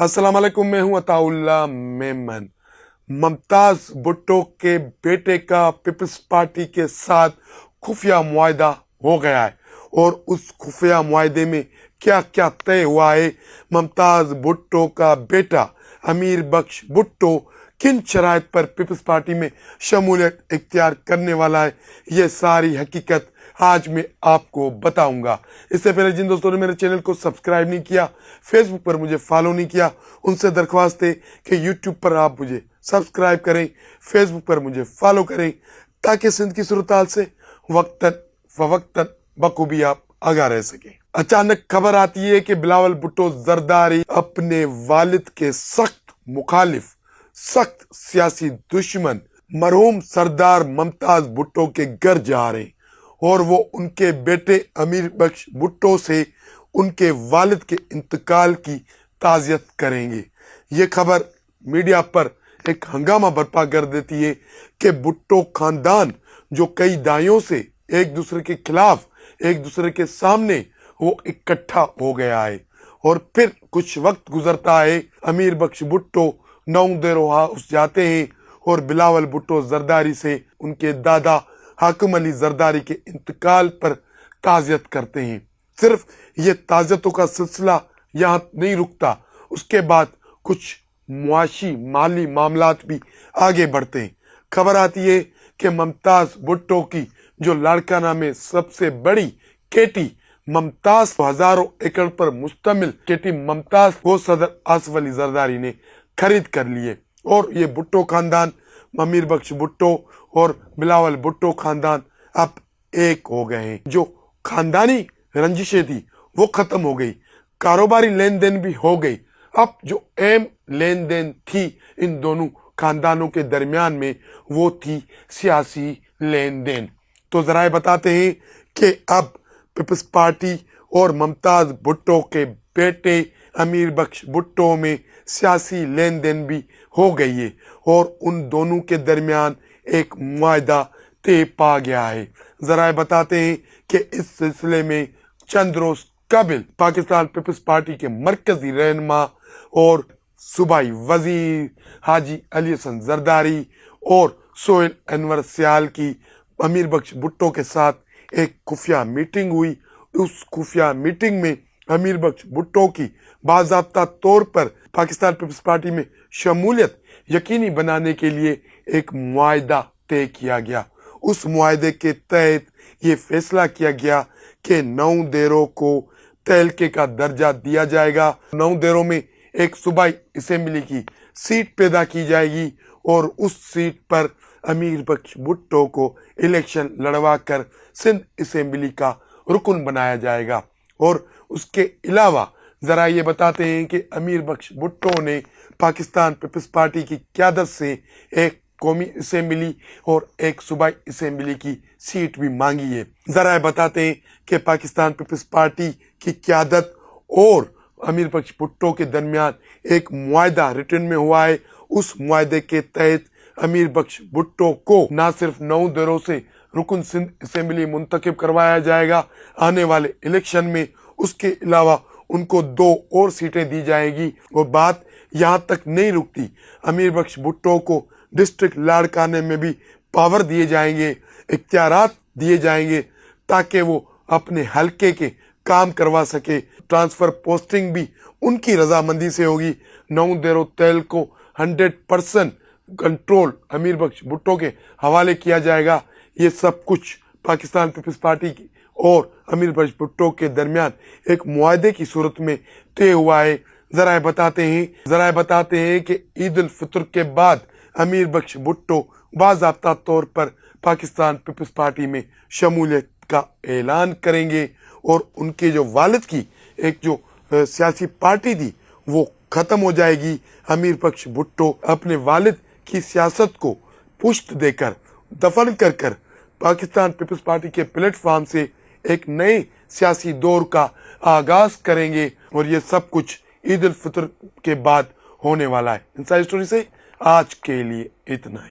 अस्सलाम वालेकुम, मैं हूं अताउल्ला मेमन। मुमताज भुट्टो के बेटे का पीपल्स पार्टी के साथ खुफिया मुआहदा हो गया है और उस खुफिया मुआहदे में क्या क्या तय हुआ है, मुमताज भुट्टो का बेटा अमीर बख्श भुट्टो किन शराइत पर पीपल्स पार्टी में शमूलियत इख्तियार करने वाला है, ये सारी हकीकत आज मैं आपको बताऊंगा। इससे पहले जिन दोस्तों ने मेरे चैनल को सब्सक्राइब नहीं किया, फेसबुक पर मुझे फॉलो नहीं किया, उनसे दरख्वास्त है कि यूट्यूब पर आप मुझे सब्सक्राइब करें, फेसबुक पर मुझे फॉलो करें, ताकि सिंध की सूरत से वक्तन फवक्तन बखूबी आप आगा रह सकें। अचानक खबर आती है कि बिलावल भुट्टो जरदारी अपने वालिद के सख्त मुखालिफ, सख्त सियासी दुश्मन मरहूम सरदार मुमताज भुट्टो के घर जा रहे और वो उनके बेटे अमीर बख्श भुट्टो से उनके वालिद के इंतकाल की ताज़ियत करेंगे। ये खबर मीडिया पर एक हंगामा बर्पा कर देती है कि भुट्टो खानदान जो कई दाइयों से एक दूसरे के खिलाफ, एक दूसरे के सामने वो इकट्ठा हो गया है। और फिर कुछ वक्त गुजरता है, अमीर बख्श भुट्टो नौ हाउस जाते हैं और बिलावल भुट्टो जरदारी से उनके दादा हाकिम अली जरदारी के इंतकाल पर ताज़ियत करते हैं। सिर्फ ये ताज़ियतों का सिलसिला यहाँ नहीं रुकता, उसके बाद कुछ मुआशी माली मामलात भी आगे बढ़ते हैं। खबर आती है कि मुमताज भुट्टो की जो लाड़काना में सबसे बड़ी केटी मुमताज हजारों एकड़ पर मुश्तमिल केटी मुमताज वो सदर आसिफ अली जरदारी ने खरीद कर लिए और ये भुट्टो खानदान, अमीर बख्श भुट्टो और बिलावल भुट्टो खानदान अब एक हो गए हैं। जो खानदानी रंजिशें थी वो खत्म हो गई, कारोबारी लेन देन भी हो गई। अब जो अहम लेन देन थी इन दोनों खानदानों के दरमियान में वो थी सियासी लेन देन। तो जरा बताते हैं कि अब पीपल्स पार्टी और मुमताज भुट्टो के बेटे अमीर बख्श भुट्टो में सियासी लेन देन भी हो गई है और उन दोनों के दरमियान एक मुआहदा तय पा गया है। जरा बताते हैं कि इस सिलसिले में चंद रोज कबल पाकिस्तान पीपल्स पार्टी के मरकजी रहनुमा और सूबाई वजीर हाजी अली हसन जरदारी और सोहेल अनवर सियाल की अमीर बख्श भुट्टो के साथ एक खुफिया मीटिंग हुई। उस खुफिया मीटिंग में अमीर बख्श भुट्टो की बाज़ाब्ता तौर पर पाकिस्तान पीपल्स पार्टी में शमूलियत यकीनी बनाने के लिए एक मुआहदा तय किया गया। उस मुआहदे के तहत ये फैसला किया गया कि 9 देरों को तहलके का दर्जा दिया जाएगा। 9 देरों में एक सूबाई असेंबली की सीट पैदा की जाएगी और उस सीट पर अमीर बख्श भुट्टो को इलेक्शन लड़वा कर सिंध असेंबली का रुकन बनाया जाएगा। और उसके अलावा जरा ये बताते हैं कि अमीर बख्श भुट्टो ने पाकिस्तान पीपल्स पार्टी की क़यादत से एक कौमी असेंबली और एक सूबाई असेंबली की सीट भी मांगी है। जरा बताते हैं कि पाकिस्तान पीपल्स पार्टी की क़यादत और अमीर बख्श भुट्टो के दरमियान एक मुआहदा रिटर्न में हुआ है। उस मुआहदे के तहत अमीर बख्श भुट्टो को न सिर्फ 9 देरों से रुकन सिंध असेंबली मुंतखब करवाया जाएगा आने वाले इलेक्शन में, उसके अलावा उनको 2 और सीटें दी जाएगी। और बात यहाँ तक नहीं रुकती, अमीर बख्श भुट्टो को डिस्ट्रिक्ट लाड़काने में भी पावर दिए जाएंगे, इख्तियारात दिए जाएंगे ताकि वो अपने हलके के काम करवा सके। ट्रांसफ़र पोस्टिंग भी उनकी रजामंदी से होगी। 9 देरों तेल को 100% कंट्रोल अमीर बख्श भुट्टो के हवाले किया जाएगा। ये सब कुछ पाकिस्तान पीपल्स पार्टी की और अमीर बख्श भुट्टो के दरमियान एक मुआहदे की सूरत में तय हुआ है। जरा बताते हैं कि ईद उल फितर के बाद अमीर बख्श भुट्टो बाज़ाब्ता तौर पर पाकिस्तान पीपल्स पार्टी में शमूलियत का ऐलान करेंगे और उनके जो वालिद की एक जो सियासी पार्टी थी वो ख़त्म हो जाएगी। अमीर बख्श भुट्टो अपने वालिद की सियासत को पुश्त देकर दफन कर कर पाकिस्तान पीपल्स पार्टी के प्लेटफॉर्म से एक नए सियासी दौर का आगाज करेंगे और ये सब कुछ ईद उल फितर के बाद होने वाला है। इनसाइड स्टोरी से आज के लिए इतना ही।